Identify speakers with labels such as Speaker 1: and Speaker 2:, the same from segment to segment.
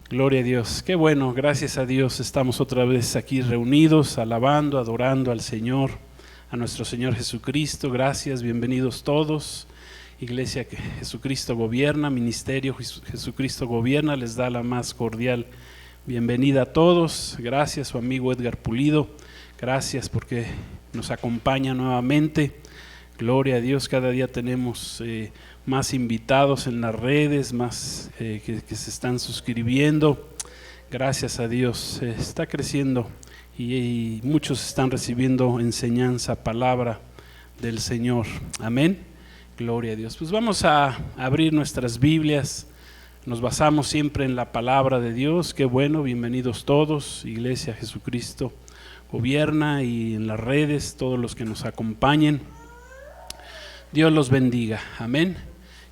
Speaker 1: Gloria a Dios. Qué bueno, gracias a Dios estamos otra vez aquí reunidos, alabando, adorando al Señor, a nuestro Señor Jesucristo. Gracias, bienvenidos todos. Iglesia que Jesucristo gobierna, Ministerio Jesucristo gobierna, les da la más cordial bienvenida a todos. Gracias, su amigo Edgar Pulido. Gracias porque nos acompaña nuevamente. Gloria a Dios, cada día tenemos más invitados en las redes, más que se están suscribiendo. Gracias a Dios, está creciendo y muchos están recibiendo enseñanza, palabra del Señor. Amén. Gloria a Dios. Pues vamos a abrir nuestras Biblias. Nos basamos siempre en la palabra de Dios. Qué bueno, bienvenidos todos. Iglesia Jesucristo gobierna y en las redes, todos los que nos acompañen. Dios los bendiga. Amén.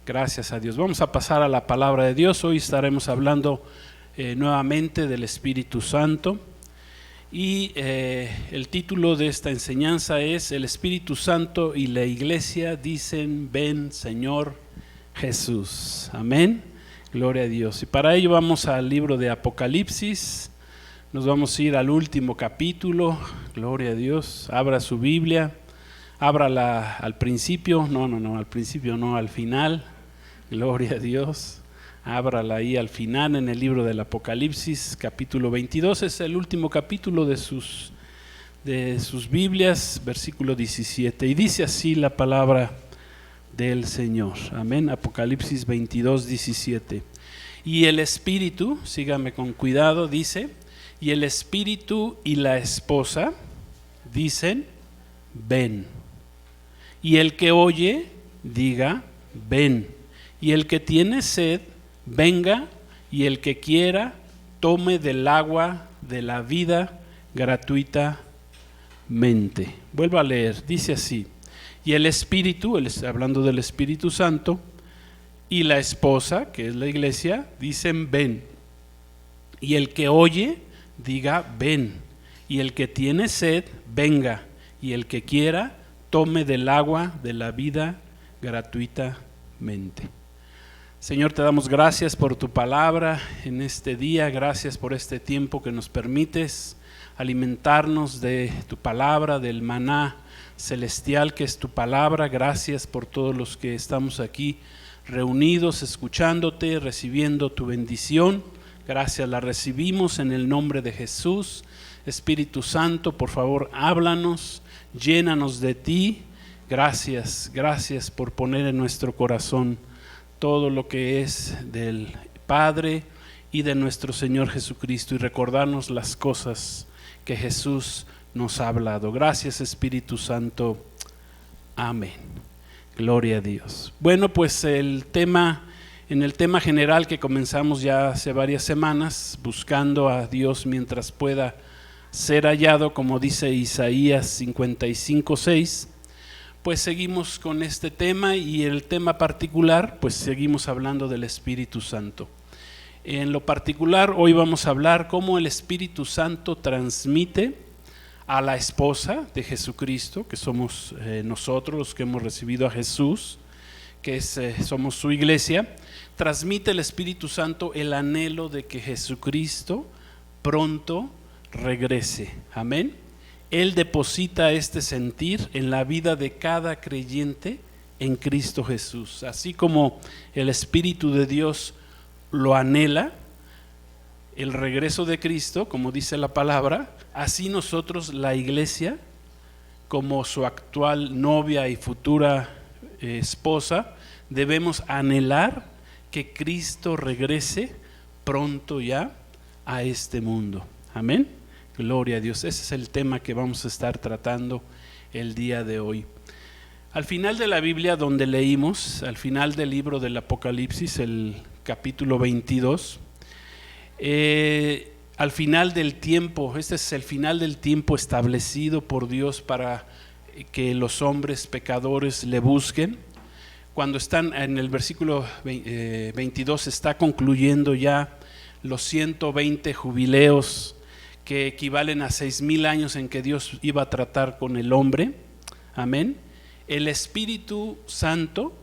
Speaker 1: Gracias a Dios. Vamos a pasar a la palabra de Dios. Hoy estaremos hablando nuevamente del Espíritu Santo. Y el título de esta enseñanza es: El Espíritu Santo y la Iglesia dicen: ven, Señor Jesús. Amén. Gloria a Dios. Y para ello vamos al libro de Apocalipsis. Nos vamos a ir al último capítulo. Gloria a Dios. Abra su Biblia. Ábrala al principio, al principio no, al final. Gloria a Dios. Ábrala ahí al final en el libro del Apocalipsis, capítulo 22. Es el último capítulo de sus Biblias, versículo 17. Y dice así la palabra del Señor. Amén. Apocalipsis 22, 17. Y el Espíritu, sígame con cuidado, dice: y el Espíritu y la esposa dicen: ven. Y el que oye, diga: ven. Y el que tiene sed, venga. Y el que quiera, tome del agua de la vida gratuitamente. Vuelvo a leer, dice así: y el Espíritu, hablando del Espíritu Santo, y la esposa, que es la iglesia, dicen: ven. Y el que oye, diga: ven. Y el que tiene sed, venga. Y el que quiera, tome del agua de la vida gratuitamente. Señor, te damos gracias por tu palabra en este día. Gracias por este tiempo que nos permites alimentarnos de tu palabra, del maná celestial que es tu palabra. Gracias por todos los que estamos aquí reunidos, escuchándote, recibiendo tu bendición. Gracias, la recibimos en el nombre de Jesús. Espíritu Santo, por favor, háblanos. Llénanos de ti. Gracias por poner en nuestro corazón todo lo que es del Padre y de nuestro Señor Jesucristo, y recordarnos las cosas que Jesús nos ha hablado. Gracias, Espíritu Santo. Amén. Gloria a Dios. Bueno, pues en el tema general que comenzamos ya hace varias semanas, buscando a Dios mientras pueda ser hallado, como dice Isaías 55:6, pues seguimos con este tema, y el tema particular, pues seguimos hablando del Espíritu Santo. En lo particular, hoy vamos a hablar cómo el Espíritu Santo transmite a la esposa de Jesucristo, que somos nosotros los que hemos recibido a Jesús, que somos su iglesia. Transmite el Espíritu Santo el anhelo de que Jesucristo pronto regrese. Amén. Él deposita este sentir en la vida de cada creyente en Cristo Jesús. Así como el Espíritu de Dios lo anhela, el regreso de Cristo, como dice la palabra, así nosotros, la iglesia, como su actual novia y futura esposa, debemos anhelar que Cristo regrese pronto ya a este mundo. Amén. Gloria a Dios. Ese es el tema que vamos a estar tratando el día de hoy. Al final de la Biblia, donde leímos, al final del libro del Apocalipsis, el capítulo 22, al final del tiempo, este es el final del tiempo establecido por Dios para que los hombres pecadores le busquen. Cuando están en el versículo 22, está concluyendo ya los 120 jubileos que equivalen a 6,000 años en que Dios iba a tratar con el hombre. Amén. El Espíritu Santo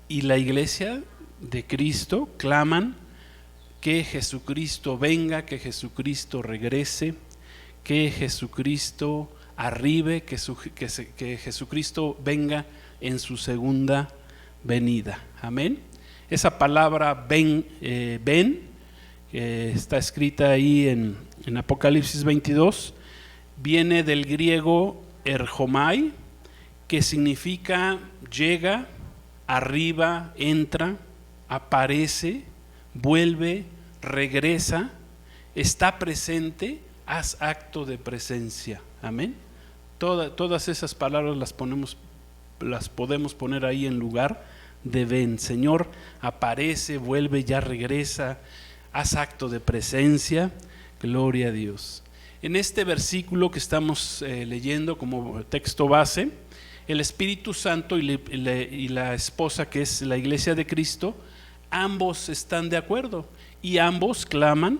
Speaker 1: y la iglesia de Cristo claman que Jesucristo venga, que Jesucristo regrese, que Jesucristo arribe, que Jesucristo venga en su segunda venida. Amén. Esa palabra ven, está escrita ahí en Apocalipsis 22, viene del griego erjomai, que significa llega, arriba, entra, aparece, vuelve, regresa, está presente, haz acto de presencia. Amén. Todas esas palabras las podemos poner ahí en lugar de ven. Señor, aparece, vuelve, ya regresa, haz acto de presencia. Gloria a Dios. En este versículo que estamos leyendo como texto base, el Espíritu Santo y la esposa, que es la iglesia de Cristo, ambos están de acuerdo y ambos claman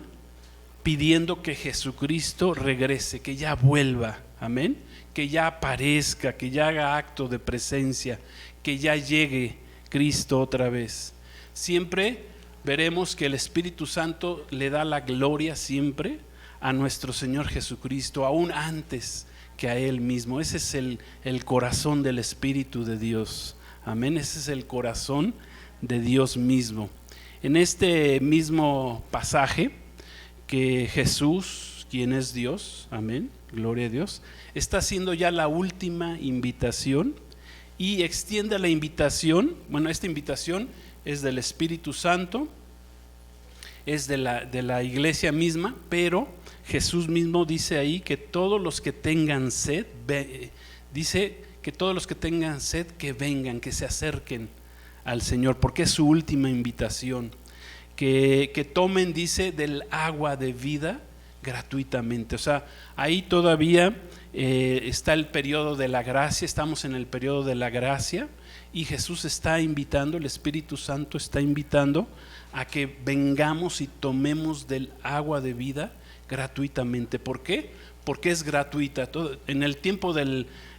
Speaker 1: pidiendo que Jesucristo regrese, que ya vuelva, amén, que ya aparezca, que ya haga acto de presencia, que ya llegue Cristo otra vez. Siempre veremos que el Espíritu Santo le da la gloria siempre a nuestro Señor Jesucristo, aún antes que a Él mismo. Ese es el corazón del Espíritu de Dios, amén, ese es el corazón de Dios mismo. En este mismo pasaje, que Jesús, quien es Dios, amén, gloria a Dios, está haciendo ya la última invitación y extiende la invitación. Bueno, esta invitación es del Espíritu Santo, es de la iglesia misma, pero Jesús mismo dice ahí que todos los que tengan sed, dice que todos los que tengan sed que vengan, que se acerquen al Señor, porque es su última invitación. Que tomen, dice, del agua de vida gratuitamente. O sea, ahí todavía está el periodo de la gracia, estamos en el periodo de la gracia y Jesús está invitando, el Espíritu Santo está invitando a que vengamos y tomemos del agua de vida gratuitamente. ¿Por qué? Porque es gratuita. En el tiempo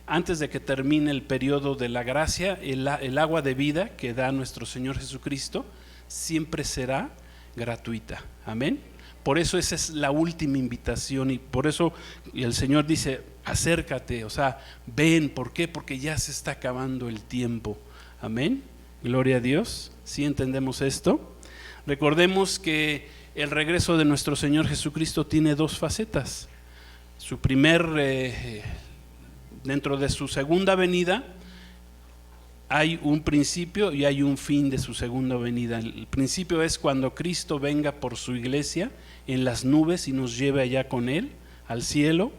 Speaker 1: antes de que termine el periodo de la gracia, el agua de vida que da nuestro Señor Jesucristo siempre será gratuita. Amén. Por eso esa es la última invitación y por eso el Señor dice, acércate, o sea, ven. ¿Por qué? Porque ya se está acabando el tiempo. Amén. Gloria a Dios. ¿Sí entendemos esto? Recordemos que el regreso de nuestro Señor Jesucristo tiene dos facetas. Su dentro de su segunda venida, hay un principio y hay un fin de su segunda venida. El principio es cuando Cristo venga por su iglesia en las nubes y nos lleve allá con Él al cielo.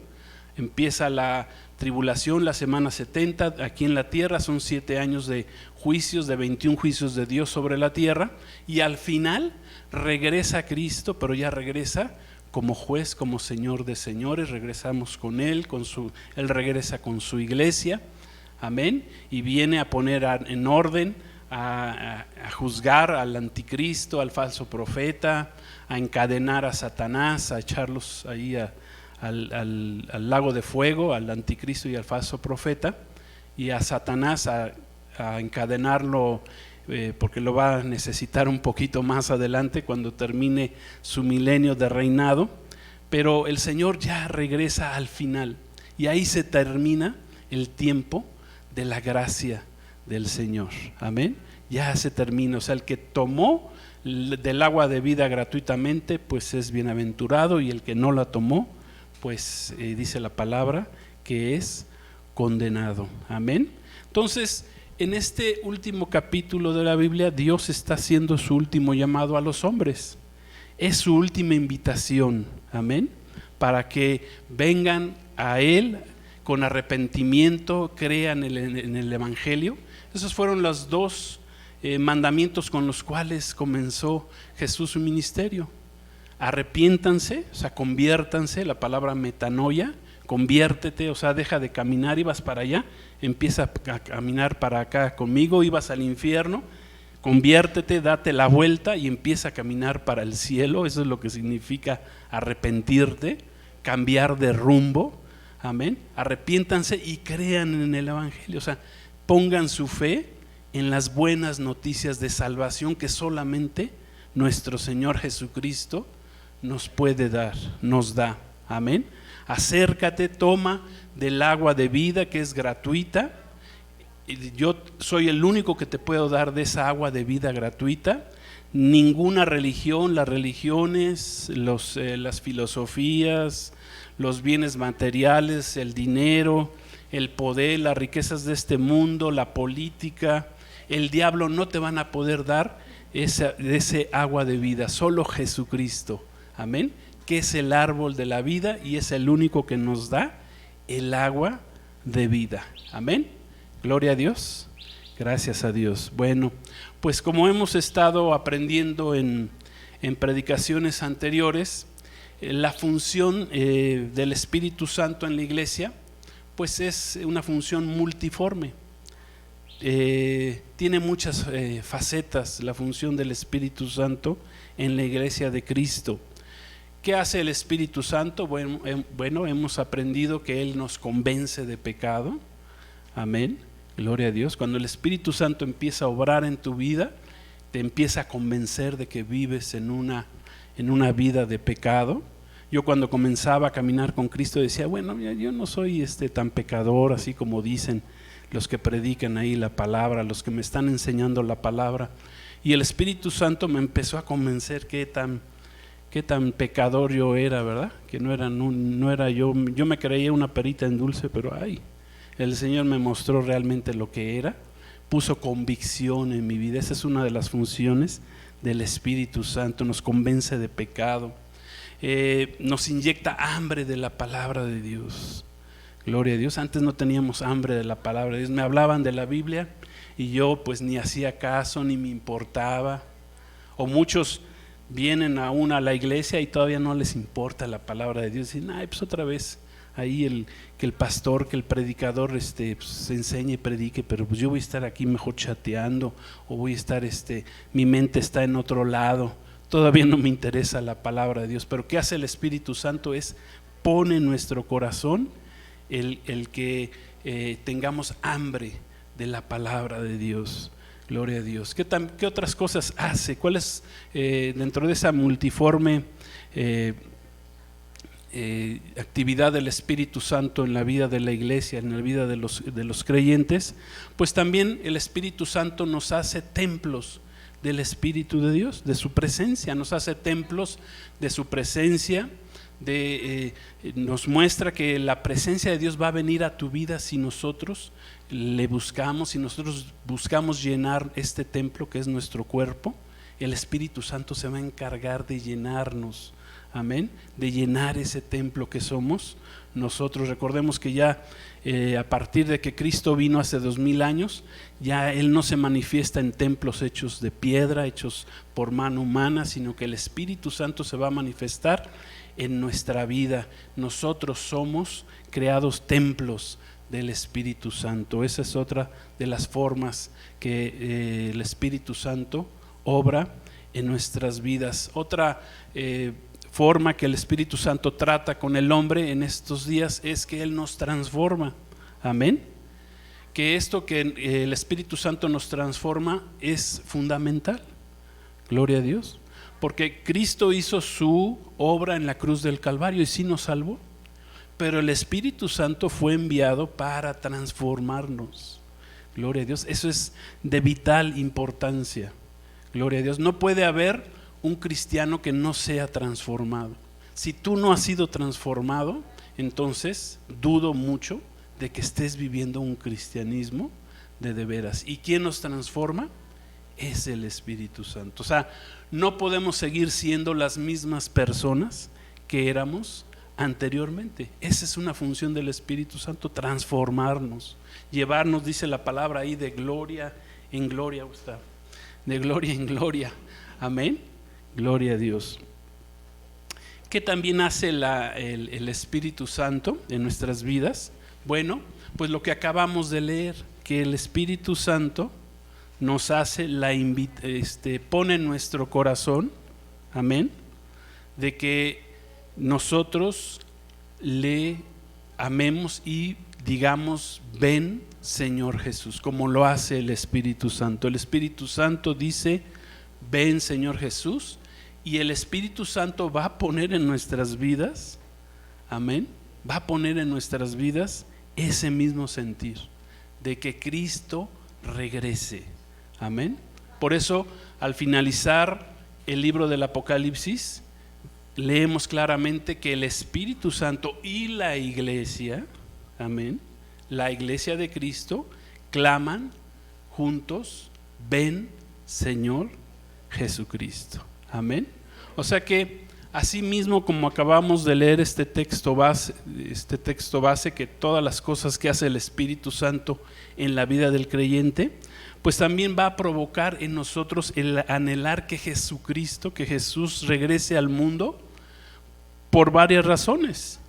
Speaker 1: Empieza la tribulación, la semana 70 aquí en la tierra, son 7 años de juicios, de 21 juicios de Dios sobre la tierra, y al final regresa Cristo, pero ya regresa como juez, como Señor de señores. Regresamos con Él, Él regresa con su iglesia. Amén, y viene a poner en orden, a juzgar al anticristo, al falso profeta, a encadenar a Satanás, a echarlos ahí al lago de fuego, al anticristo y al falso profeta, y a Satanás a encadenarlo, porque lo va a necesitar un poquito más adelante cuando termine su milenio de reinado. Pero el Señor ya regresa al final y ahí se termina el tiempo de la gracia del Señor. Amén. Ya se termina. O sea, el que tomó del agua de vida gratuitamente, pues es bienaventurado, y el que no la tomó, pues dice la palabra que es condenado. Amén. Entonces, en este último capítulo de la Biblia, Dios está haciendo su último llamado a los hombres. Es su última invitación. Amén. Para que vengan a Él con arrepentimiento, crean en el Evangelio. Esos fueron los dos mandamientos con los cuales comenzó Jesús su ministerio. Arrepiéntanse, o sea, conviértanse, la palabra metanoia, conviértete, o sea, deja de caminar, ibas para allá, empieza a caminar para acá conmigo, ibas al infierno, conviértete, date la vuelta y empieza a caminar para el cielo. Eso es lo que significa arrepentirte, cambiar de rumbo. Amén. Arrepiéntanse y crean en el Evangelio, o sea, pongan su fe en las buenas noticias de salvación que solamente nuestro Señor Jesucristo nos puede dar, nos da. Amén. Acércate, toma del agua de vida que es gratuita. Yo soy el único que te puedo dar de esa agua de vida gratuita. Ninguna religión, las religiones, las filosofías, los bienes materiales, el dinero, el poder, las riquezas de este mundo, la política, el diablo no te van a poder dar de ese agua de vida. Solo Jesucristo, amén, que es el árbol de la vida y es el único que nos da el agua de vida. Amén. Gloria a Dios. Gracias a Dios. Bueno, pues como hemos estado aprendiendo en predicaciones anteriores, la función del Espíritu Santo en la iglesia, pues es una función multiforme. Tiene muchas facetas la función del Espíritu Santo en la iglesia de Cristo. ¿Qué hace el Espíritu Santo? Bueno, hemos aprendido que Él nos convence de pecado. Amén. Gloria a Dios. Cuando el Espíritu Santo empieza a obrar en tu vida, te empieza a convencer de que vives en una vida de pecado. Yo cuando comenzaba a caminar con Cristo decía, bueno, yo no soy tan pecador así como dicen los que predican ahí la palabra, los que me están enseñando la palabra. Y el Espíritu Santo me empezó a convencer qué tan pecador yo era, ¿verdad? Que no era yo me creía una perita en dulce, pero el Señor me mostró realmente lo que era, puso convicción en mi vida. Esa es una de las funciones del Espíritu Santo, nos convence de pecado, nos inyecta hambre de la palabra de Dios. Gloria a Dios. Antes no teníamos hambre de la palabra de Dios, me hablaban de la Biblia y yo pues ni hacía caso, ni me importaba. O muchos vienen aún a la iglesia y todavía no les importa la palabra de Dios, y dicen, pues otra vez ahí que el pastor, que el predicador pues, enseñe y predique, pero pues yo voy a estar aquí mejor chateando, o voy a estar, mi mente está en otro lado, todavía no me interesa la palabra de Dios. Pero ¿qué hace el Espíritu Santo? Pone en nuestro corazón el que tengamos hambre de la palabra de Dios. Gloria a Dios. ¿Qué otras cosas hace? ¿Cuál es dentro de esa multiforme actividad del Espíritu Santo en la vida de la iglesia, en la vida de los creyentes? Pues también el Espíritu Santo nos hace templos del Espíritu de Dios, de su presencia, nos hace templos de su presencia. Nos muestra que la presencia de Dios va a venir a tu vida si nosotros le buscamos, si nosotros buscamos llenar este templo que es nuestro cuerpo. El Espíritu Santo se va a encargar de llenarnos, amén, de llenar ese templo que somos nosotros. Recordemos que ya a partir de que Cristo vino hace 2000 años, ya Él no se manifiesta en templos hechos de piedra, hechos por mano humana, sino que el Espíritu Santo se va a manifestar en nuestra vida. Nosotros somos creados templos del Espíritu Santo. Esa es otra de las formas que el Espíritu Santo obra en nuestras vidas. Otra forma que el Espíritu Santo trata con el hombre en estos días es que Él nos transforma. Amén. Que esto que el Espíritu Santo nos transforma es fundamental. Gloria a Dios. Porque Cristo hizo su obra en la cruz del Calvario y sí nos salvó. Pero el Espíritu Santo fue enviado para transformarnos. Gloria a Dios. Eso es de vital importancia. Gloria a Dios. No puede haber un cristiano que no sea transformado. Si tú no has sido transformado, entonces dudo mucho de que estés viviendo un cristianismo de veras. ¿Y quién nos transforma? Es el Espíritu Santo. O sea, no podemos seguir siendo las mismas personas que éramos anteriormente. Esa es una función del Espíritu Santo, transformarnos, llevarnos, dice la palabra ahí, de gloria en gloria, de gloria en gloria. Amén. Gloria a Dios. ¿Qué también hace el Espíritu Santo en nuestras vidas? Bueno, pues lo que acabamos de leer, que el Espíritu Santo nos hace pone en nuestro corazón, amén, de que nosotros le amemos y digamos, ven Señor Jesús, como lo hace el Espíritu Santo. El Espíritu Santo dice, ven Señor Jesús, y el Espíritu Santo va a poner en nuestras vidas, amén, va a poner en nuestras vidas ese mismo sentir de que Cristo regrese, amén. Por eso al finalizar el libro del Apocalipsis leemos claramente que el Espíritu Santo y la iglesia, amén, la iglesia de Cristo claman juntos, ven Señor Jesucristo, amén. O sea que así mismo como acabamos de leer este texto base, que todas las cosas que hace el Espíritu Santo en la vida del creyente, pues también va a provocar en nosotros el anhelar que Jesucristo, que Jesús regrese al mundo por varias razones: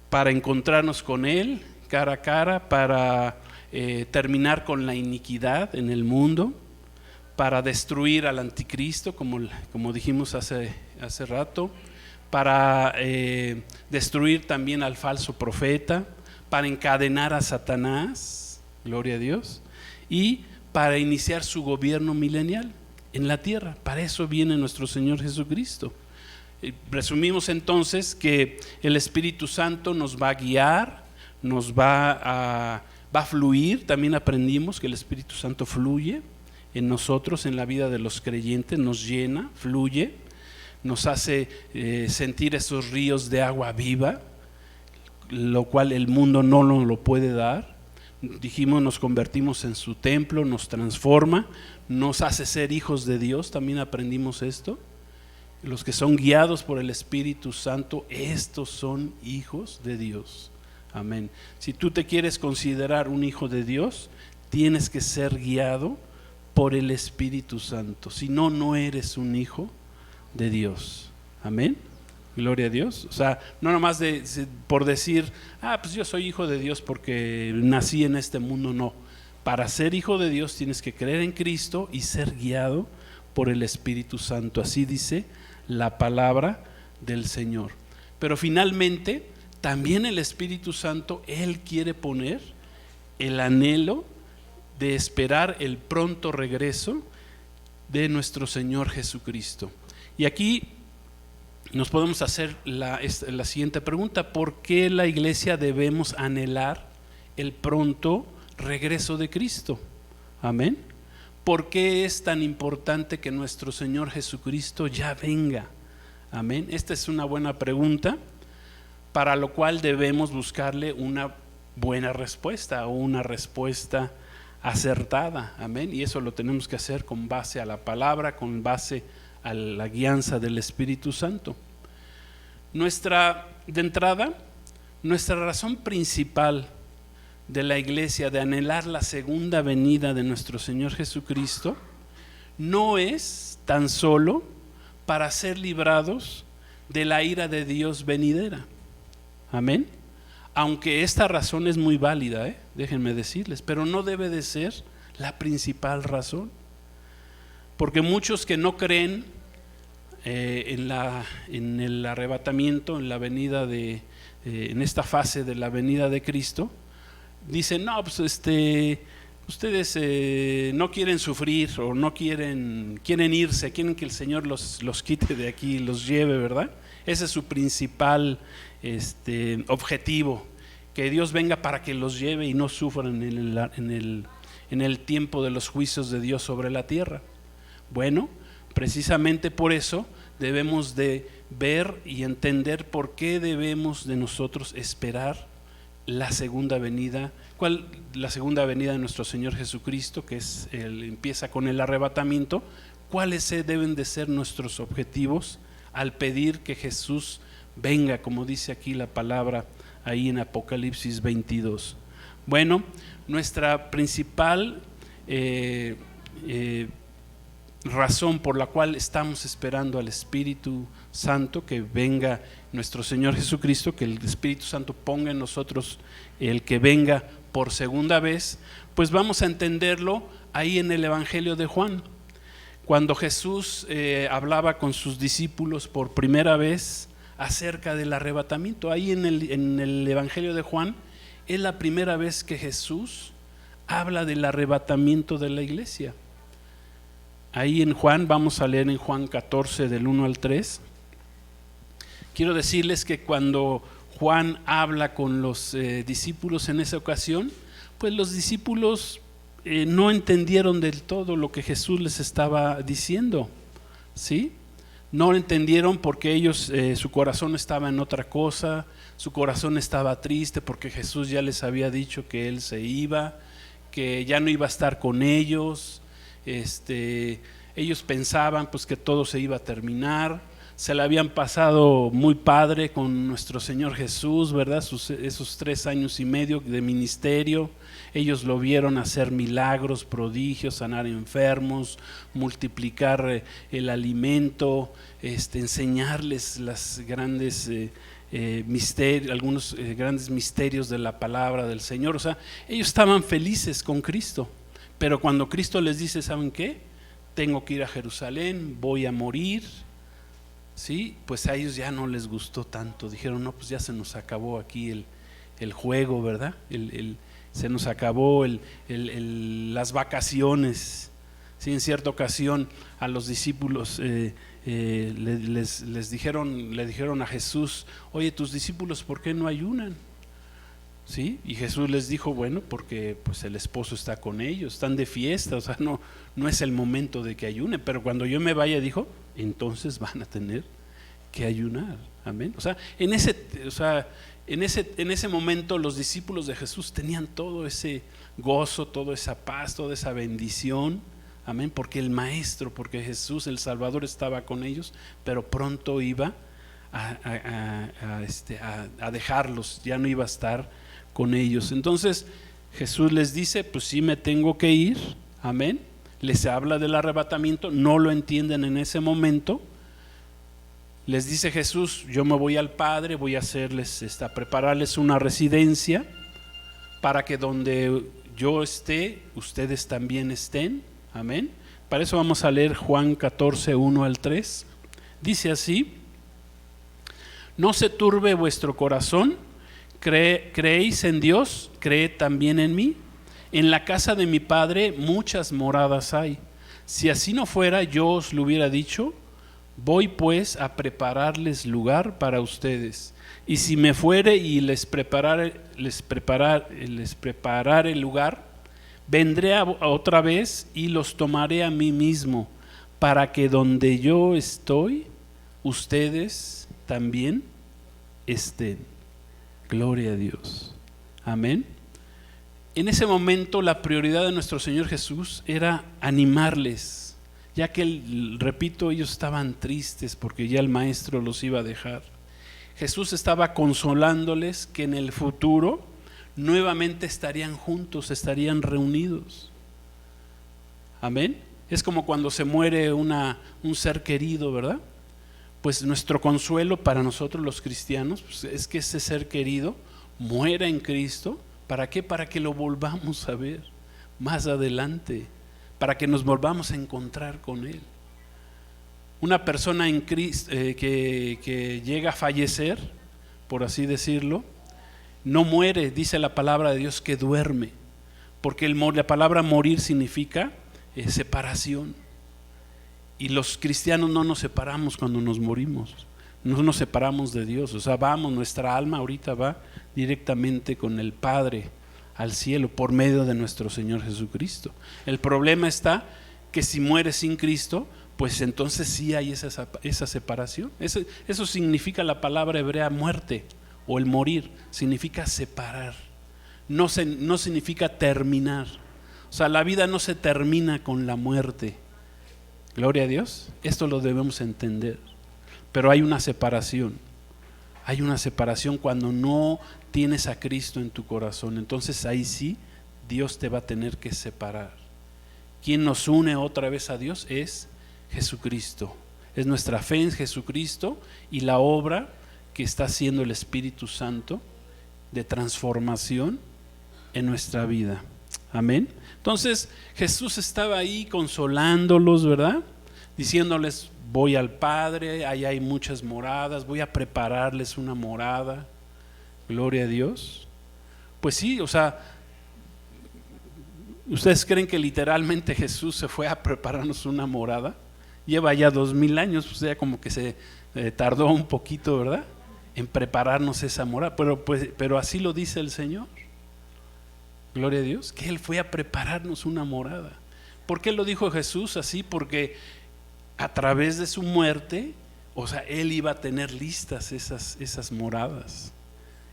Speaker 1: para encontrarnos con Él cara a cara, para terminar con la iniquidad en el mundo, para destruir al anticristo, como dijimos hace rato, para destruir también al falso profeta, para encadenar a Satanás, gloria a Dios, y para iniciar su gobierno milenial en la tierra. Para eso viene nuestro Señor Jesucristo. Resumimos entonces que el Espíritu Santo nos va a guiar, nos va a fluir. También aprendimos que el Espíritu Santo fluye en nosotros, en la vida de los creyentes, nos llena, fluye, nos hace sentir esos ríos de agua viva, lo cual el mundo no nos lo puede dar. Dijimos, nos convertimos en su templo, nos transforma, nos hace ser hijos de Dios. También aprendimos esto. Los que son guiados por el Espíritu Santo, estos son hijos de Dios, amén. Si tú te quieres considerar un hijo de Dios, tienes que ser guiado por el Espíritu Santo. Si no, no eres un hijo de Dios, amén. Gloria a Dios. O sea, no nomás por decir, pues yo soy hijo de Dios porque nací en este mundo. No, para ser hijo de Dios tienes que creer en Cristo y ser guiado por el Espíritu Santo. Así dice la palabra del Señor. Pero finalmente también el Espíritu Santo, Él quiere poner el anhelo de esperar el pronto regreso de nuestro Señor Jesucristo. Y aquí nos podemos hacer la siguiente pregunta: ¿por qué la iglesia debemos anhelar el pronto regreso de Cristo? Amén. ¿Por qué es tan importante que nuestro Señor Jesucristo ya venga? Amén. Esta es una buena pregunta, para lo cual debemos buscarle una buena respuesta o una respuesta acertada. Amén. Y eso lo tenemos que hacer con base a la palabra, con base a la guianza del Espíritu Santo. De entrada, nuestra razón principal de la iglesia de anhelar la segunda venida de nuestro Señor Jesucristo no es tan solo para ser librados de la ira de Dios venidera. Amén. Aunque esta razón es muy válida, déjenme decirles, pero no debe de ser la principal razón. Porque muchos que no creen en el arrebatamiento, en la venida en esta fase de la venida de Cristo, dicen, no, pues ustedes no quieren sufrir o no quieren irse, quieren que el Señor los quite de aquí, los lleve, ¿verdad? Ese es su principal objetivo, que Dios venga para que los lleve y no sufran en el tiempo de los juicios de Dios sobre la tierra. Bueno, precisamente por eso debemos de ver y entender por qué debemos de nosotros esperar la segunda venida. La segunda venida de nuestro Señor Jesucristo, que empieza con el arrebatamiento. ¿Cuáles deben de ser nuestros objetivos al pedir que Jesús venga, como dice aquí la palabra ahí en Apocalipsis 22? Bueno, nuestra principal razón por la cual estamos esperando al Espíritu Santo, que venga nuestro Señor Jesucristo, que el Espíritu Santo ponga en nosotros el que venga por segunda vez, pues vamos a entenderlo ahí en el Evangelio de Juan. Cuando Jesús hablaba con sus discípulos por primera vez acerca del arrebatamiento, ahí en el Evangelio de Juan es la primera vez que Jesús habla del arrebatamiento de la iglesia. ahí en Juan, vamos a leer en Juan 14 del 1 al 3. Quiero decirles que cuando Juan habla con los discípulos en esa ocasión, pues los discípulos no entendieron del todo lo que Jesús les estaba diciendo, ¿sí? No lo entendieron porque ellos, su corazón estaba en otra cosa, su corazón estaba triste porque Jesús ya les había dicho que Él se iba, que ya no iba a estar con ellos. Ellos pensaban pues que todo se iba a terminar, se la habían pasado muy padre con nuestro Señor Jesús, ¿verdad? Esos 3 años y medio de ministerio, ellos lo vieron hacer milagros, prodigios, sanar enfermos, multiplicar el alimento, enseñarles las grandes misterios, algunos grandes misterios de la palabra del Señor. O sea, ellos estaban felices con Cristo, pero cuando Cristo les dice, ¿saben qué? Tengo que ir a Jerusalén, voy a morir, ¿sí? Pues a ellos ya no les gustó tanto, dijeron, no, pues ya se nos acabó aquí el juego, ¿verdad? Se nos acabó las vacaciones, ¿sí? En cierta ocasión a los discípulos le dijeron a Jesús, oye, tus discípulos, ¿por qué no ayunan? ¿Sí? Y Jesús les dijo, bueno, porque pues el esposo está con ellos, están de fiesta, o sea, no es el momento de que ayunen, pero cuando yo me vaya, dijo, entonces van a tener que ayunar. Amén. O sea, en ese momento los discípulos de Jesús tenían todo ese gozo, toda esa paz, toda esa bendición. Amén, porque el Maestro, porque Jesús, el Salvador, estaba con ellos, pero pronto iba a dejarlos, ya no iba a estar con ellos. Entonces Jesús les dice, pues sí me tengo que ir, amén. Les habla del arrebatamiento, no lo entienden en ese momento. Les dice Jesús, yo me voy al Padre, voy a hacerles, a prepararles una residencia para que donde yo esté, ustedes también estén, amén. Para eso vamos a leer Juan 14, 1 al 3. Dice así: no se turbe vuestro corazón, creéis en Dios, creed también en mí. En la casa de mi Padre muchas moradas hay. Si así no fuera, yo os lo hubiera dicho. Voy pues a prepararles lugar para ustedes. Y si me fuere y les preparare el lugar, vendré otra vez y los tomaré a mí mismo, para que donde yo estoy, ustedes también estén. Gloria a Dios. Amén. En ese momento la prioridad de nuestro Señor Jesús era animarles, ya que, repito, ellos estaban tristes porque ya el Maestro los iba a dejar. Jesús estaba consolándoles que en el futuro nuevamente estarían juntos, estarían reunidos. Amén. Es como cuando se muere un ser querido, ¿verdad? Pues nuestro consuelo para nosotros los cristianos pues es que ese ser querido muera en Cristo. ¿Para qué? Para que lo volvamos a ver más adelante, para que nos volvamos a encontrar con Él. Una persona en Cristo que llega a fallecer, por así decirlo, no muere, dice la palabra de Dios, que duerme, porque la palabra morir significa separación. Y los cristianos no nos separamos cuando nos morimos, no nos separamos de Dios. O sea, nuestra alma ahorita va directamente con el Padre al cielo por medio de nuestro Señor Jesucristo. El problema está que si mueres sin Cristo, pues entonces sí hay esa separación. Eso significa la palabra hebrea muerte, o el morir, significa separar, no significa terminar. O sea, la vida no se termina con la muerte. Gloria a Dios, esto lo debemos entender. Pero hay una separación cuando no tienes a Cristo en tu corazón. Entonces ahí sí Dios te va a tener que separar. Quien nos une otra vez a Dios es Jesucristo. Es nuestra fe en Jesucristo y la obra que está haciendo el Espíritu Santo de transformación en nuestra vida. Amén. Entonces Jesús estaba ahí consolándolos, ¿verdad? Diciéndoles, voy al Padre, ahí hay muchas moradas, voy a prepararles una morada. Gloria a Dios. Pues sí, o sea, ¿Ustedes creen que literalmente Jesús se fue a prepararnos una morada? Lleva ya 2000 años, pues ya como que se tardó un poquito, ¿verdad?, en prepararnos esa morada, pero así lo dice el Señor. Gloria a Dios, que Él fue a prepararnos una morada. ¿Por qué lo dijo Jesús así? Porque a través de su muerte, o sea, Él iba a tener listas esas moradas,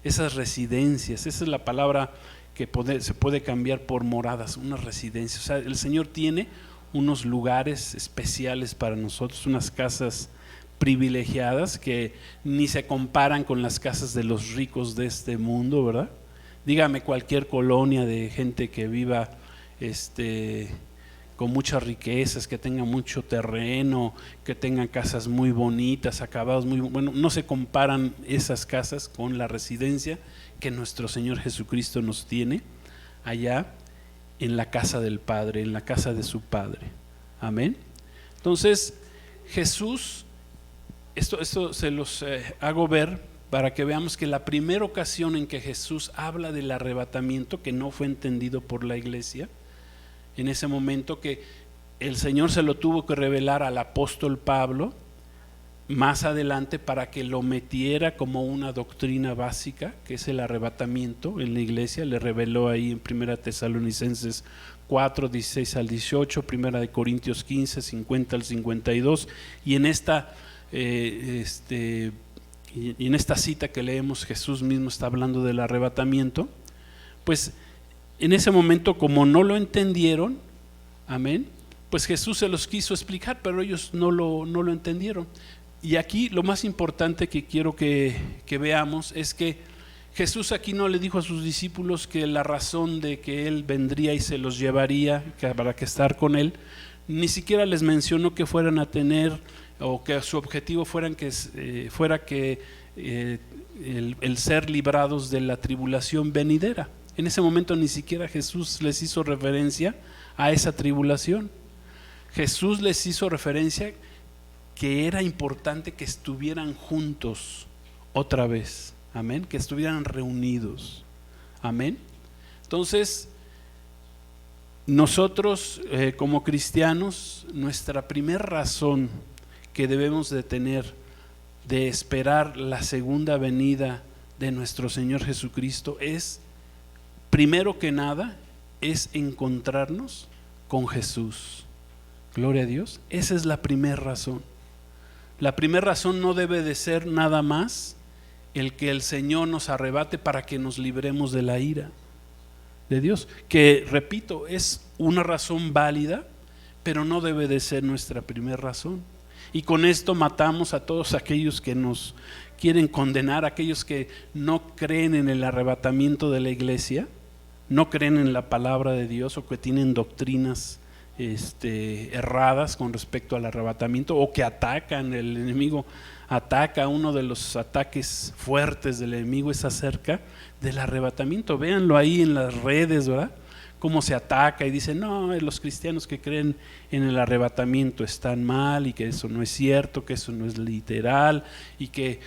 Speaker 1: esas residencias. Esa es la palabra que se puede cambiar por moradas, una residencia. O sea, el Señor tiene unos lugares especiales para nosotros, unas casas privilegiadas que ni se comparan con las casas de los ricos de este mundo, ¿verdad? Dígame cualquier colonia de gente que viva con muchas riquezas, que tenga mucho terreno, que tengan casas muy bonitas, acabados muy bueno, no se comparan esas casas con la residencia que nuestro Señor Jesucristo nos tiene allá en la casa del Padre, en la casa de su Padre. Amén. Entonces Jesús, esto se los hago ver para que veamos que la primera ocasión en que Jesús habla del arrebatamiento, que no fue entendido por la iglesia, en ese momento que el Señor se lo tuvo que revelar al apóstol Pablo más adelante para que lo metiera como una doctrina básica, que es el arrebatamiento en la iglesia. Le reveló ahí en 1 Tesalonicenses 4, 16 al 18, 1 Corintios 15, 50 al 52, y en esta y en esta cita que leemos, Jesús mismo está hablando del arrebatamiento. Pues en ese momento, como no lo entendieron, amén, pues Jesús se los quiso explicar, pero ellos no lo entendieron. Y aquí lo más importante que quiero que veamos es que Jesús aquí no le dijo a sus discípulos que la razón de que Él vendría y se los llevaría para que estar con Él, ni siquiera les mencionó que fueran a tener, o que su objetivo fuera que el ser librados de la tribulación venidera. En ese momento ni siquiera Jesús les hizo referencia a esa tribulación. Jesús les hizo referencia que era importante que estuvieran juntos otra vez, amén, que estuvieran reunidos, amén. Entonces nosotros como cristianos, nuestra primera razón que debemos de tener de esperar la segunda venida de nuestro Señor Jesucristo es, primero que nada, es encontrarnos con Jesús. Gloria a Dios. Esa es la primera razón. La primera razón no debe de ser nada más el que el Señor nos arrebate para que nos libremos de la ira de Dios, que repito, es una razón válida, pero no debe de ser nuestra primera razón. Y con esto matamos a todos aquellos que nos quieren condenar, aquellos que no creen en el arrebatamiento de la iglesia, no creen en la palabra de Dios, o que tienen doctrinas erradas con respecto al arrebatamiento, o que atacan. El enemigo ataca, uno de los ataques fuertes del enemigo es acerca del arrebatamiento. Véanlo ahí en las redes, ¿verdad?, cómo se ataca y dice, no, los cristianos que creen en el arrebatamiento están mal, y que eso no es cierto, que eso no es literal, y que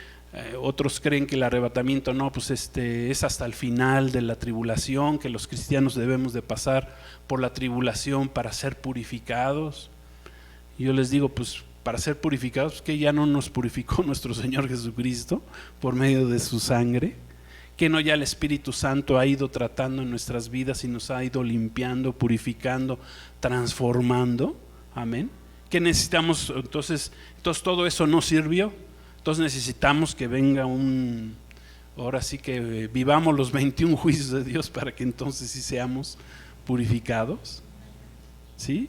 Speaker 1: otros creen que el arrebatamiento no, pues es hasta el final de la tribulación, que los cristianos debemos de pasar por la tribulación para ser purificados. Y yo les digo, pues para ser purificados, que ya no nos purificó nuestro Señor Jesucristo por medio de su sangre, que no ya el Espíritu Santo ha ido tratando en nuestras vidas y nos ha ido limpiando, purificando, transformando, amén. ¿Qué necesitamos? Entonces todo eso no sirvió. Entonces necesitamos que venga ahora sí que vivamos los 21 juicios de Dios para que entonces sí seamos purificados. ¿Sí?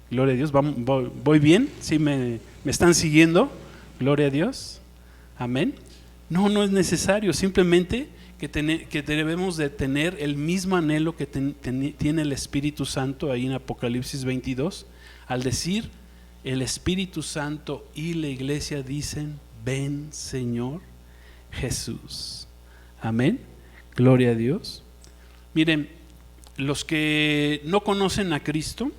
Speaker 1: Gloria a Dios. ¿Voy bien? ¿Sí me están siguiendo? Gloria a Dios. Amén. No es necesario, simplemente que debemos de tener el mismo anhelo que tiene el Espíritu Santo ahí en Apocalipsis 22, al decir el Espíritu Santo y la iglesia dicen, ven Señor Jesús. Amén. Gloria a Dios. Miren, los que no conocen a Cristo,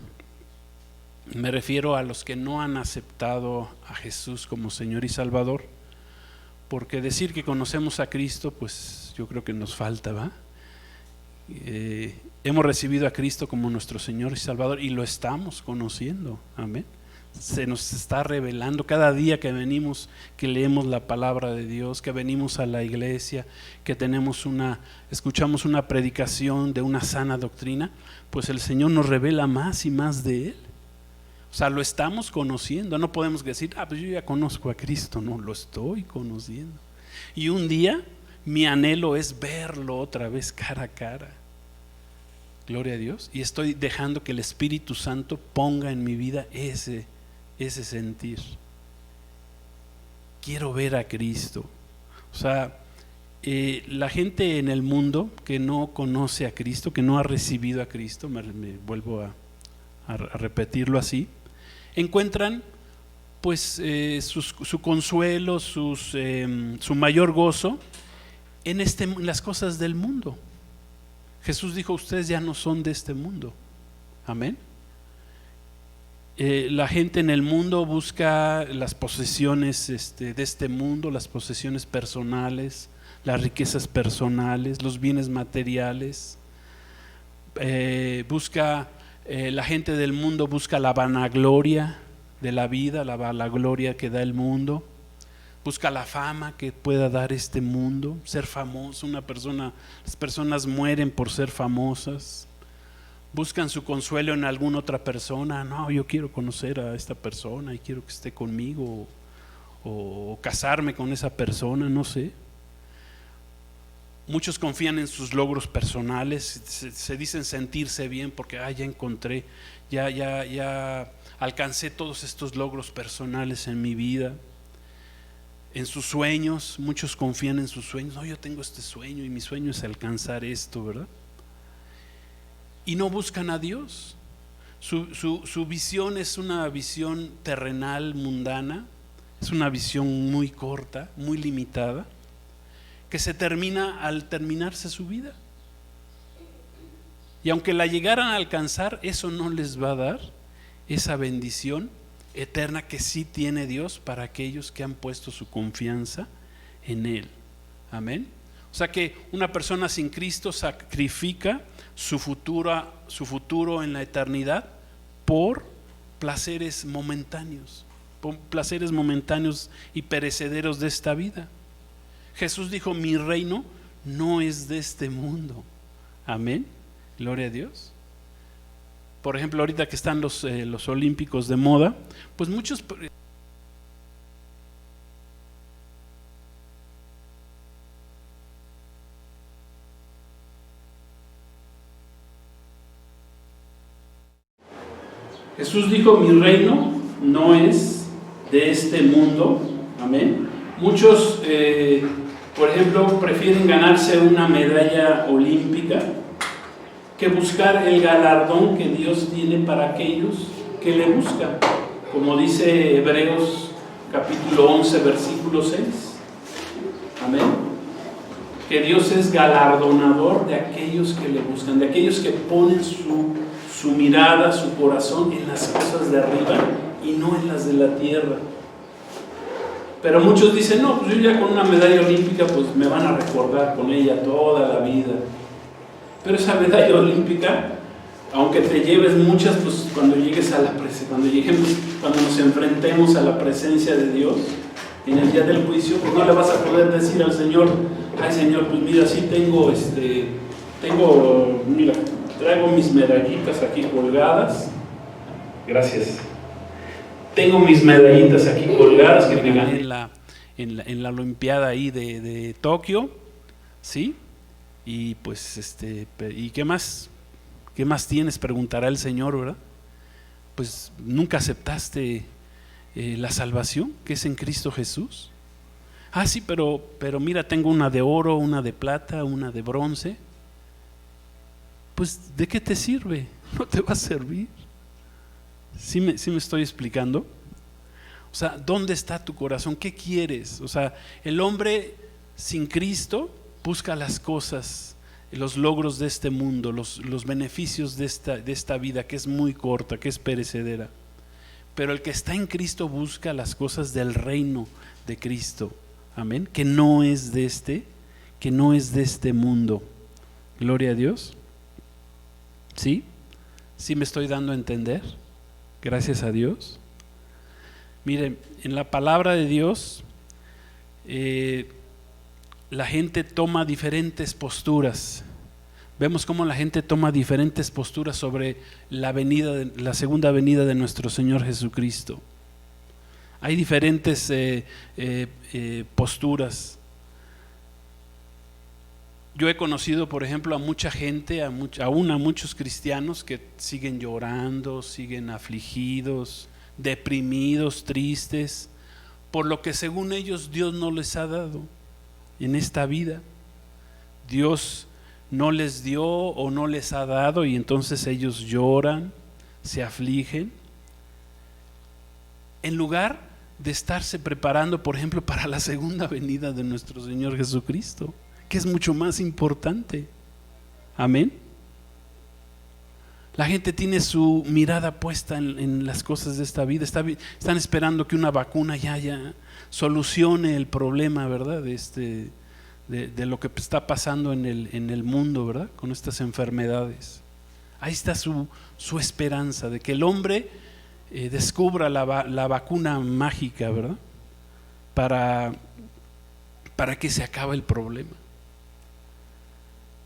Speaker 1: me refiero a los que no han aceptado a Jesús como Señor y Salvador, porque decir que conocemos a Cristo, pues yo creo que nos falta, ¿va? Hemos recibido a Cristo como nuestro Señor y Salvador y lo estamos conociendo, amén. Se nos está revelando cada día que venimos, que leemos la palabra de Dios, que venimos a la iglesia, que escuchamos una predicación de una sana doctrina, pues el Señor nos revela más y más de Él. O sea, lo estamos conociendo. No podemos decir, pues yo ya conozco a Cristo. No, lo estoy conociendo. Y un día mi anhelo es verlo otra vez cara a cara. Gloria a Dios. Y estoy dejando que el Espíritu Santo ponga en mi vida ese sentir. Quiero ver a Cristo. O sea, la gente en el mundo que no conoce a Cristo, que no ha recibido a Cristo, me vuelvo a repetirlo así, encuentran pues su consuelo, su mayor gozo en las cosas del mundo. Jesús dijo, ustedes ya no son de este mundo. Amén. La gente en el mundo busca las posesiones de este mundo, las posesiones personales, las riquezas personales, los bienes materiales. La gente del mundo busca la vanagloria de la vida, la vanagloria que da el mundo. Busca la fama que pueda dar este mundo, ser famoso. Las personas mueren por ser famosas. Buscan su consuelo en alguna otra persona. No, yo quiero conocer a esta persona y quiero que esté conmigo o casarme con esa persona, no sé. Muchos confían en sus logros personales, se dicen sentirse bien porque ya encontré, ya alcancé todos estos logros personales en mi vida. En sus sueños, muchos confían en sus sueños. No, yo tengo este sueño y mi sueño es alcanzar esto, ¿verdad? Y no buscan a Dios. Su visión es una visión terrenal, mundana. Es una visión muy corta, muy limitada, que se termina al terminarse su vida. Y aunque la llegaran a alcanzar, eso no les va a dar esa bendición eterna que sí tiene Dios para aquellos que han puesto su confianza en Él. Amén. O sea que una persona sin Cristo sacrifica su futuro en la eternidad por placeres momentáneos y perecederos de esta vida. Jesús dijo, mi reino no es de este mundo. Amén. Gloria a Dios. Por ejemplo, ahorita que están los olímpicos de moda, pues muchos... Jesús dijo, mi reino no es de este mundo. Amén. Muchos, por ejemplo, prefieren ganarse una medalla olímpica que buscar el galardón que Dios tiene para aquellos que le buscan, como dice Hebreos capítulo 11 versículo 6. Amén. Que Dios es galardonador de aquellos que le buscan, de aquellos que ponen su mirada, su corazón en las cosas de arriba y no en las de la tierra. Pero muchos dicen, no, pues yo ya con una medalla olímpica pues me van a recordar con ella toda la vida. Pero esa medalla olímpica, aunque te lleves muchas, pues cuando nos enfrentemos a la presencia de Dios en el día del juicio, pues no le vas a poder decir al Señor, ay Señor, pues mira, sí traigo mis medallitas aquí colgadas. Gracias. Tengo mis medallitas aquí colgadas que me gané en la Olimpiada ahí de Tokio, ¿sí? Y pues ¿y qué más? ¿Qué más tienes? Preguntará el Señor, ¿verdad? Pues nunca aceptaste la salvación que es en Cristo Jesús. Ah, sí, pero mira, tengo una de oro, una de plata, una de bronce. Pues ¿de qué te sirve? No te va a servir. ¿Sí me estoy explicando? O sea, ¿dónde está tu corazón? ¿Qué quieres? O sea, el hombre sin Cristo busca las cosas, los logros de este mundo, los beneficios de esta vida que es muy corta, que es perecedera. Pero el que está en Cristo busca las cosas del reino de Cristo. Amén. Que no es de este mundo. Gloria a Dios. ¿Sí? ¿Sí me estoy dando a entender? Gracias a Dios. Miren, en la palabra de Dios la gente toma diferentes posturas. Vemos cómo la gente toma diferentes posturas sobre la segunda venida de nuestro Señor Jesucristo. Hay diferentes posturas. Yo he conocido, por ejemplo, a mucha gente, aún a muchos cristianos que siguen llorando, siguen afligidos, deprimidos, tristes, por lo que según ellos Dios no les ha dado en esta vida. Dios no les dio o no les ha dado, y entonces ellos lloran, se afligen, en lugar de estarse preparando, por ejemplo, para la segunda venida de nuestro Señor Jesucristo, que es mucho más importante. Amén. La gente tiene su mirada puesta en las cosas de esta vida. Están esperando que una vacuna ya solucione el problema, ¿verdad? De lo que está pasando en el mundo, ¿verdad? Con estas enfermedades. Ahí está su esperanza de que el hombre descubra la vacuna mágica, ¿verdad? Para que se acabe el problema.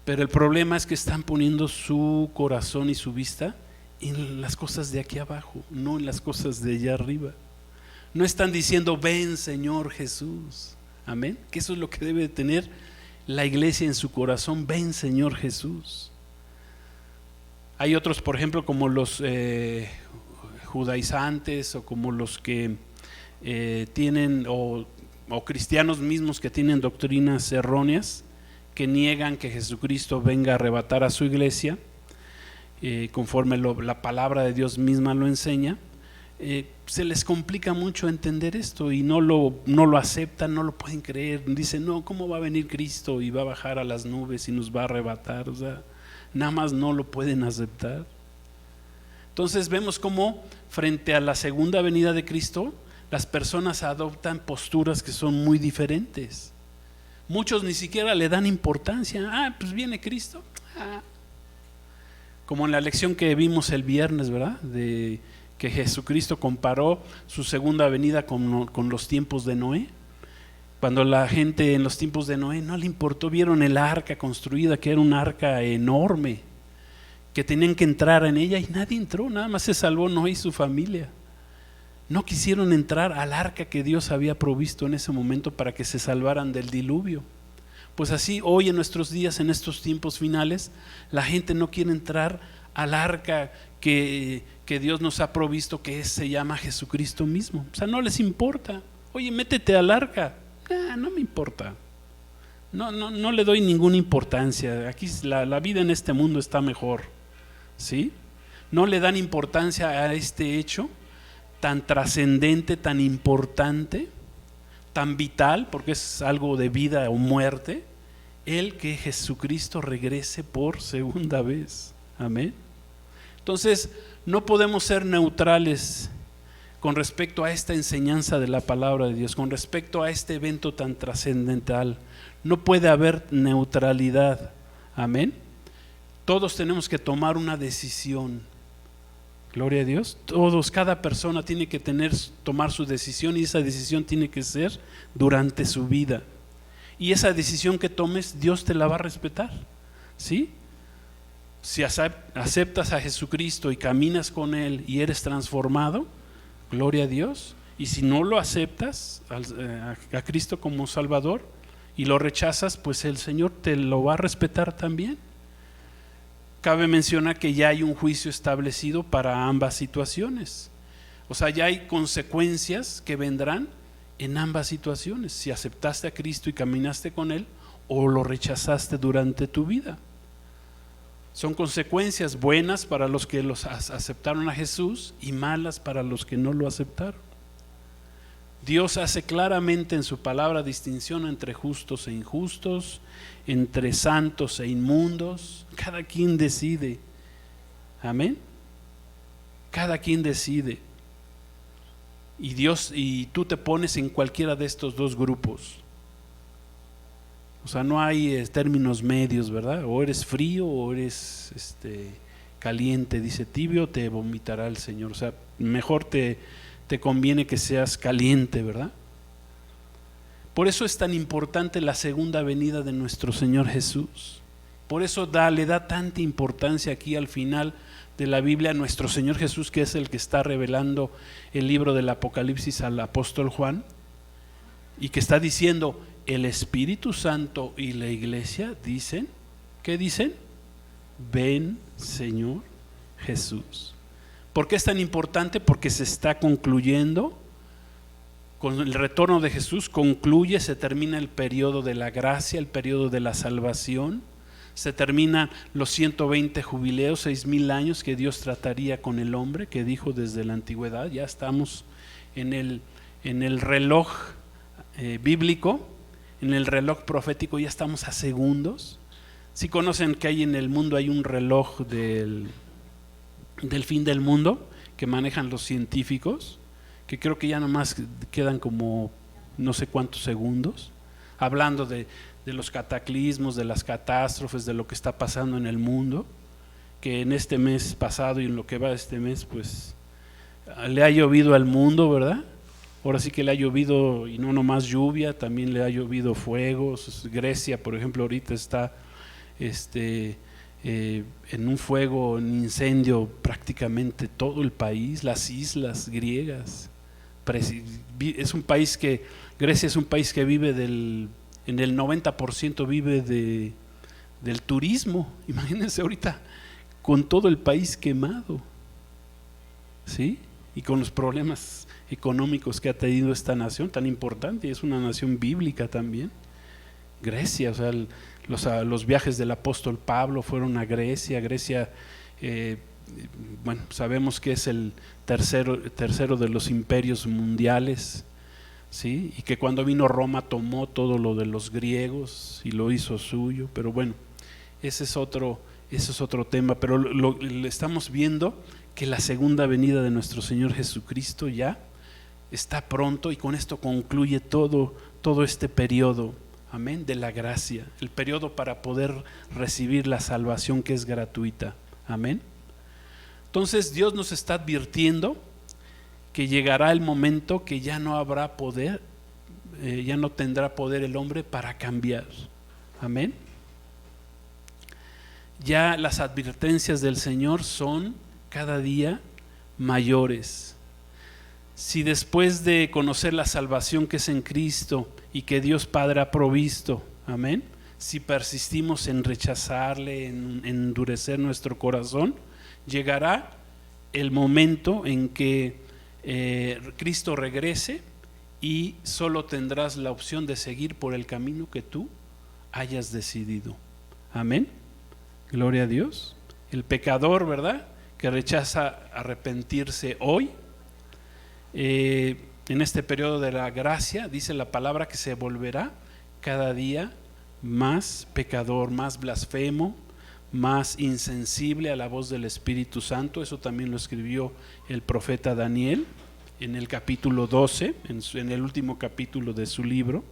Speaker 1: Pero el problema es que están poniendo su corazón y su vista en las cosas de aquí abajo, no en las cosas de allá arriba. No están diciendo, ven Señor Jesús. Amén. Que eso es lo que debe tener la iglesia en su corazón. Ven Señor Jesús. Hay otros, por ejemplo, como los judaizantes, o como los que tienen, o cristianos mismos que tienen doctrinas erróneas, que niegan que Jesucristo venga a arrebatar a su iglesia, conforme la palabra de Dios misma lo enseña. Se les complica mucho entender esto y no lo aceptan, no lo pueden creer. Dicen, no, ¿cómo va a venir Cristo y va a bajar a las nubes y nos va a arrebatar? O sea, nada más no lo pueden aceptar. Entonces vemos cómo frente a la segunda venida de Cristo, las personas adoptan posturas que son muy diferentes. Muchos ni siquiera le dan importancia. Pues viene Cristo. Como en la lección que vimos el viernes, ¿verdad? De que Jesucristo comparó su segunda venida con los tiempos de Noé. Cuando la gente en los tiempos de Noé no le importó, vieron el arca construida, que era un arca enorme, que tenían que entrar en ella y nadie entró, nada más se salvó Noé y su familia. No quisieron entrar al arca que Dios había provisto en ese momento para que se salvaran del diluvio. Pues así hoy en nuestros días, en estos tiempos finales, la gente no quiere entrar al arca que Dios nos ha provisto, que se llama Jesucristo mismo. O sea, no les importa. Oye, métete al arca. No me importa. No le doy ninguna importancia. Aquí la vida en este mundo está mejor. ¿Sí? No le dan importancia a este hecho tan trascendente, tan importante, tan vital, porque es algo de vida o muerte, el que Jesucristo regrese por segunda vez. Amén. Entonces, no podemos ser neutrales con respecto a esta enseñanza de la palabra de Dios, con respecto a este evento tan trascendental. No puede haber neutralidad. Amén. Todos tenemos que tomar una decisión. Gloria a Dios. Todos, cada persona tiene que tomar su decisión, y esa decisión tiene que ser durante su vida. Y esa decisión que tomes, Dios te la va a respetar. ¿Sí? Si aceptas a Jesucristo y caminas con Él y eres transformado, gloria a Dios. Y si no lo aceptas a Cristo como Salvador y lo rechazas, pues el Señor te lo va a respetar también. Cabe mencionar que ya hay un juicio establecido para ambas situaciones. O sea, ya hay consecuencias que vendrán en ambas situaciones. Si aceptaste a Cristo y caminaste con Él, o lo rechazaste durante tu vida. Son consecuencias buenas para los que aceptaron a Jesús y malas para los que no lo aceptaron. Dios hace claramente en su palabra distinción entre justos e injustos, entre santos e inmundos. Cada quien decide. Amén. Cada quien decide. Y tú te pones en cualquiera de estos dos grupos. O sea, no hay términos medios, ¿verdad? O eres frío o eres caliente, dice tibio te vomitará el Señor. O sea, mejor te conviene que seas caliente, ¿verdad? Por eso es tan importante la segunda venida de nuestro Señor Jesús. Por eso le da tanta importancia aquí al final de la Biblia a nuestro Señor Jesús, que es el que está revelando el libro del Apocalipsis al apóstol Juan, y que está diciendo, el Espíritu Santo y la iglesia dicen, ¿qué dicen? Ven, Señor Jesús. ¿Por qué es tan importante? Porque se está concluyendo, con el retorno de Jesús se termina el periodo de la gracia, el periodo de la salvación, se terminan los 120 jubileos, 6,000 años que Dios trataría con el hombre, que dijo desde la antigüedad. Ya estamos en el reloj bíblico, en el reloj profético, ya estamos a segundos. Si conocen que hay en el mundo, hay un reloj del fin del mundo que manejan los científicos, que creo que ya nomás quedan como no sé cuántos segundos, hablando de los cataclismos, de las catástrofes, de lo que está pasando en el mundo, que en este mes pasado y en lo que va este mes, pues le ha llovido al mundo, ¿verdad? Ahora sí que le ha llovido, y no nomás lluvia, también le ha llovido fuegos. Grecia, por ejemplo, ahorita está en un fuego, en incendio prácticamente todo el país, las islas griegas. Es un país que, Grecia es un país que vive en el 90% vive del turismo. Imagínense ahorita con todo el país quemado, ¿sí? Y con los problemas económicos que ha tenido esta nación tan importante, es una nación bíblica también. Grecia, o sea, los viajes del apóstol Pablo fueron a Grecia. Grecia, bueno, sabemos que es el tercero de los imperios mundiales, ¿sí? Y que cuando vino Roma tomó todo lo de los griegos y lo hizo suyo. Pero bueno, ese es otro tema. Pero lo estamos viendo que la segunda venida de nuestro Señor Jesucristo ya está pronto, y con esto concluye todo este periodo, amén, de la gracia, el periodo para poder recibir la salvación que es gratuita, amén. Entonces Dios nos está advirtiendo que llegará el momento que ya no habrá poder, ya no tendrá poder el hombre para cambiar, amén. Ya las advertencias del Señor son cada día mayores. Si después de conocer la salvación que es en Cristo y que Dios Padre ha provisto, amén, si persistimos en rechazarle, en endurecer nuestro corazón, llegará el momento en que Cristo regrese y solo tendrás la opción de seguir por el camino que tú hayas decidido, amén. Gloria a Dios. El pecador, ¿verdad?, que rechaza arrepentirse hoy, en este periodo de la gracia, dice la palabra que se volverá cada día más pecador, más blasfemo, más insensible a la voz del Espíritu Santo. Eso también lo escribió el profeta Daniel en el capítulo 12, en el último capítulo de su libro.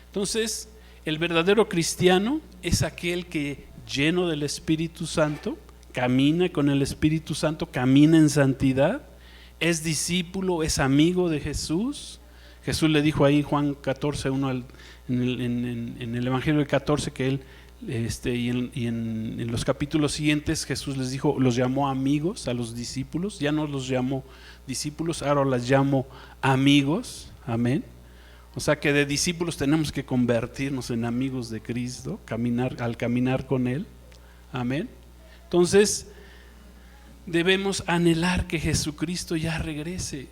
Speaker 1: Entonces, el verdadero cristiano es aquel que, lleno del Espíritu Santo, camina con el Espíritu Santo, camina en santidad, es discípulo, es amigo de Jesús. Jesús le dijo ahí en Juan 14, en el Evangelio del 14, que él, y en los capítulos siguientes, Jesús les dijo, los llamó amigos a los discípulos. Ya no los llamó discípulos, ahora los llamo amigos, amén. O sea que de discípulos tenemos que convertirnos en amigos de Cristo, al caminar con Él, amén. Entonces debemos anhelar que Jesucristo ya regrese.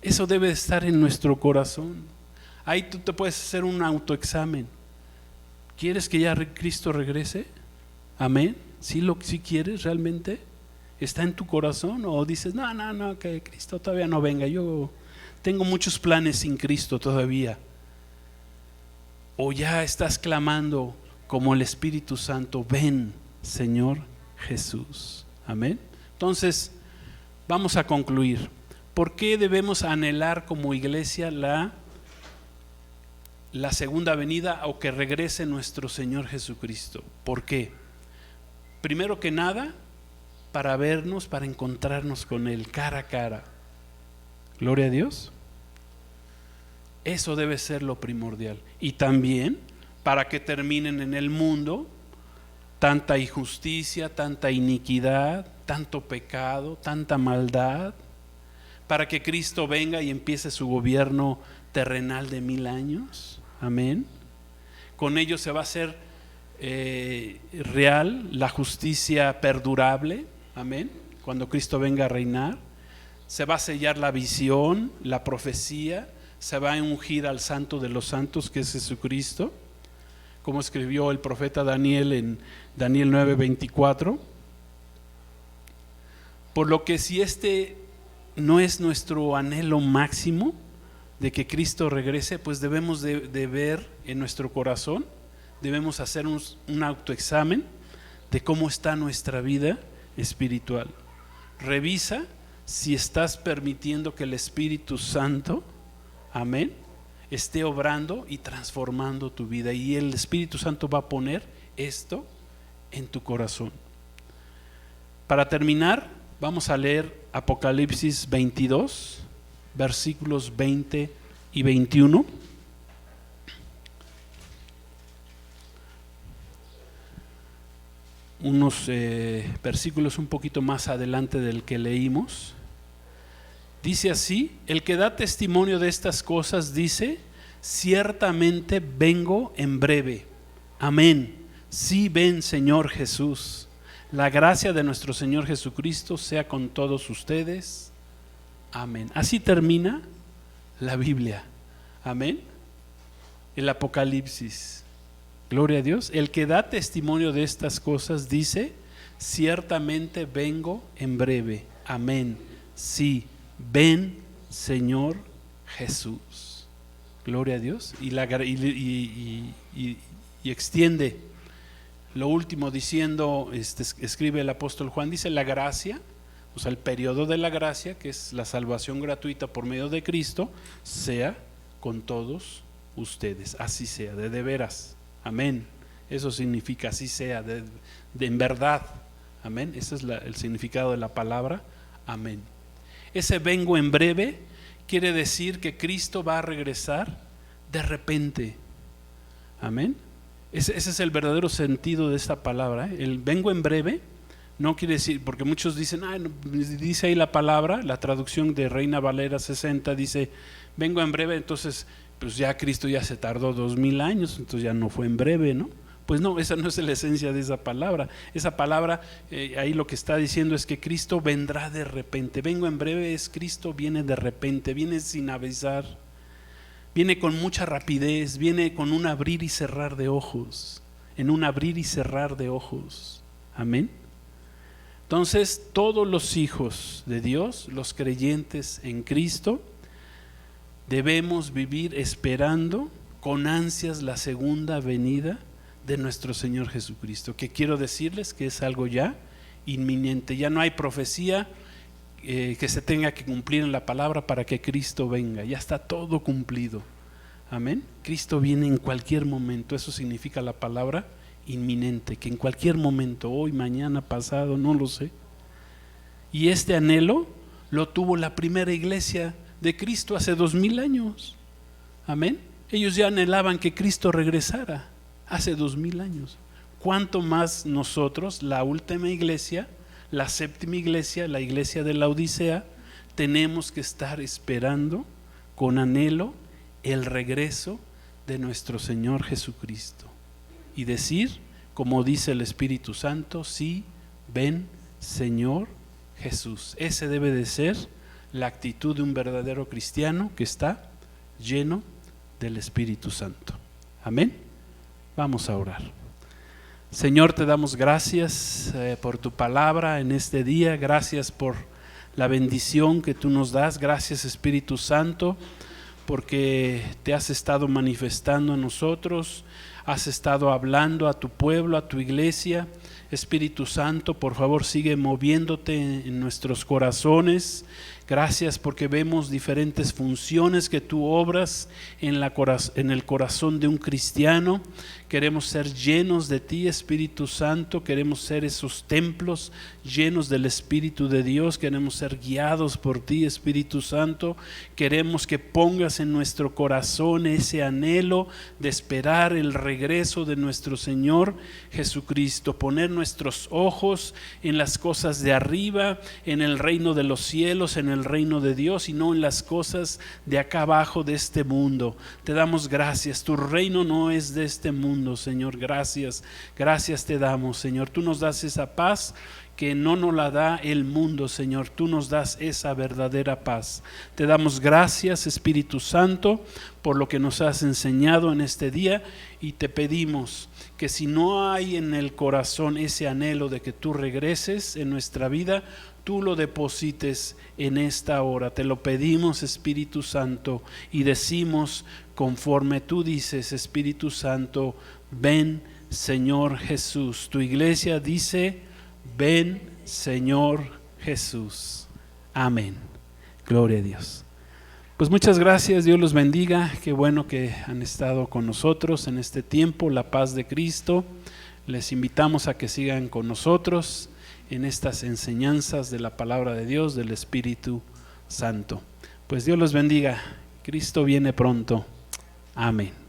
Speaker 1: Eso debe estar en nuestro corazón. Ahí tú te puedes hacer un autoexamen. ¿Quieres que ya Cristo regrese? Amén. ¿Sí quieres realmente? ¿Está en tu corazón? ¿O dices, no, que Cristo todavía no venga, yo tengo muchos planes sin Cristo todavía? ¿O ya estás clamando como el Espíritu Santo, ven, Señor Jesús? Amén. Entonces, vamos a concluir. ¿Por qué debemos anhelar como iglesia la segunda venida, o que regrese nuestro Señor Jesucristo? ¿Por qué? Primero que nada, para vernos, para encontrarnos con Él cara a cara. Gloria a Dios. Eso debe ser lo primordial. Y también para que terminen en el mundo tanta injusticia, tanta iniquidad, tanto pecado, tanta maldad, para que Cristo venga y empiece su gobierno terrenal de 1000 años. Amén. Con ello se va a hacer real la justicia perdurable. Amén. Cuando Cristo venga a reinar, se va a sellar la visión, la profecía, se va a ungir al Santo de los Santos, que es Jesucristo, como escribió el profeta Daniel en Daniel 9:24. Por lo que si este no es nuestro anhelo máximo de que Cristo regrese, pues debemos de ver en nuestro corazón, debemos hacer un autoexamen de cómo está nuestra vida espiritual. Revisa si estás permitiendo que el Espíritu Santo, amén, esté obrando y transformando tu vida, y el Espíritu Santo va a poner esto en tu corazón. Para terminar, vamos a leer Apocalipsis 22, versículos 20 y 21. Unos versículos un poquito más adelante del que leímos. Dice así: el que da testimonio de estas cosas dice: ciertamente vengo en breve. Amén. Sí, ven, Señor Jesús. La gracia de nuestro Señor Jesucristo sea con todos ustedes. Amén. Así termina la Biblia. Amén. El Apocalipsis. Gloria a Dios. El que da testimonio de estas cosas dice: ciertamente vengo en breve. Amén. Sí, ven, Señor Jesús. Gloria a Dios. Y extiende lo último diciendo, escribe el apóstol Juan, dice: la gracia, o sea, el periodo de la gracia, que es la salvación gratuita por medio de Cristo, sea con todos ustedes. Así sea, de veras. Amén. Eso significa así sea, en verdad. Amén. Ese es el significado de la palabra. Amén. Ese vengo en breve quiere decir que Cristo va a regresar de repente. Amén. Ese es el verdadero sentido de esta palabra. El vengo en breve no quiere decir, porque muchos dicen, dice ahí la palabra, la traducción de Reina Valera 60 dice: vengo en breve, entonces pues ya Cristo ya se tardó 2000 años, entonces ya no fue en breve, ¿no? Pues no, esa no es la esencia de esa palabra. Esa palabra, ahí lo que está diciendo es que Cristo vendrá de repente. Vengo en breve es Cristo viene de repente, viene sin avisar, viene con mucha rapidez, viene con un abrir y cerrar de ojos, en un abrir y cerrar de ojos. Amén. Entonces, todos los hijos de Dios, los creyentes en Cristo, debemos vivir esperando con ansias la segunda venida de nuestro Señor Jesucristo, que quiero decirles que es algo ya inminente. Ya no hay profecía que se tenga que cumplir en la palabra para que Cristo venga, ya está todo cumplido. Amén. Cristo viene en cualquier momento. Eso significa la palabra inminente, que en cualquier momento, hoy, mañana, pasado, no lo sé. Y este anhelo lo tuvo la primera iglesia de Cristo hace 2000 años. Amén. Ellos ya anhelaban que Cristo regresara hace 2000 años. ¿Cuánto más nosotros, la última iglesia, la séptima iglesia, la iglesia de la Odisea, tenemos que estar esperando con anhelo el regreso de nuestro Señor Jesucristo y decir, como dice el Espíritu Santo: sí, ven, Señor Jesús? Ese debe de ser la actitud de un verdadero cristiano que está lleno del Espíritu Santo. Amén. Vamos a orar. Señor, te damos gracias por tu palabra en este día. Gracias por la bendición que tú nos das. Gracias, Espíritu Santo, porque te has estado manifestando a nosotros, has estado hablando a tu pueblo, a tu iglesia. Espíritu Santo, por favor, sigue moviéndote en nuestros corazones, Gracias porque vemos diferentes funciones que tú obras en el corazón de un cristiano. Queremos ser llenos de ti, Espíritu Santo. Queremos ser esos templos llenos del Espíritu de Dios. Queremos ser guiados por ti, Espíritu Santo. Queremos que pongas en nuestro corazón ese anhelo de esperar el regreso de nuestro Señor Jesucristo. Poner nuestros ojos en las cosas de arriba, en el reino de los cielos, en el reino de Dios, y no en las cosas de acá abajo de este mundo. Te damos gracias. Tu reino no es de este mundo, Señor. Gracias te damos, Señor. Tú nos das esa paz que no nos la da el mundo, Señor. Tú nos das esa verdadera paz. Te damos gracias, Espíritu Santo, por lo que nos has enseñado en este día, y te pedimos que si no hay en el corazón ese anhelo de que tú regreses en nuestra vida, tú lo deposites en esta hora. Te lo pedimos, Espíritu Santo, y decimos conforme tú dices, Espíritu Santo: ven, Señor Jesús. Tu iglesia dice: ven, Señor Jesús. Amén. Gloria a Dios. Pues muchas gracias, Dios los bendiga. Qué bueno que han estado con nosotros en este tiempo. La paz de Cristo. Les invitamos a que sigan con nosotros en estas enseñanzas de la palabra de Dios, del Espíritu Santo. Pues Dios los bendiga. Cristo viene pronto. Amén.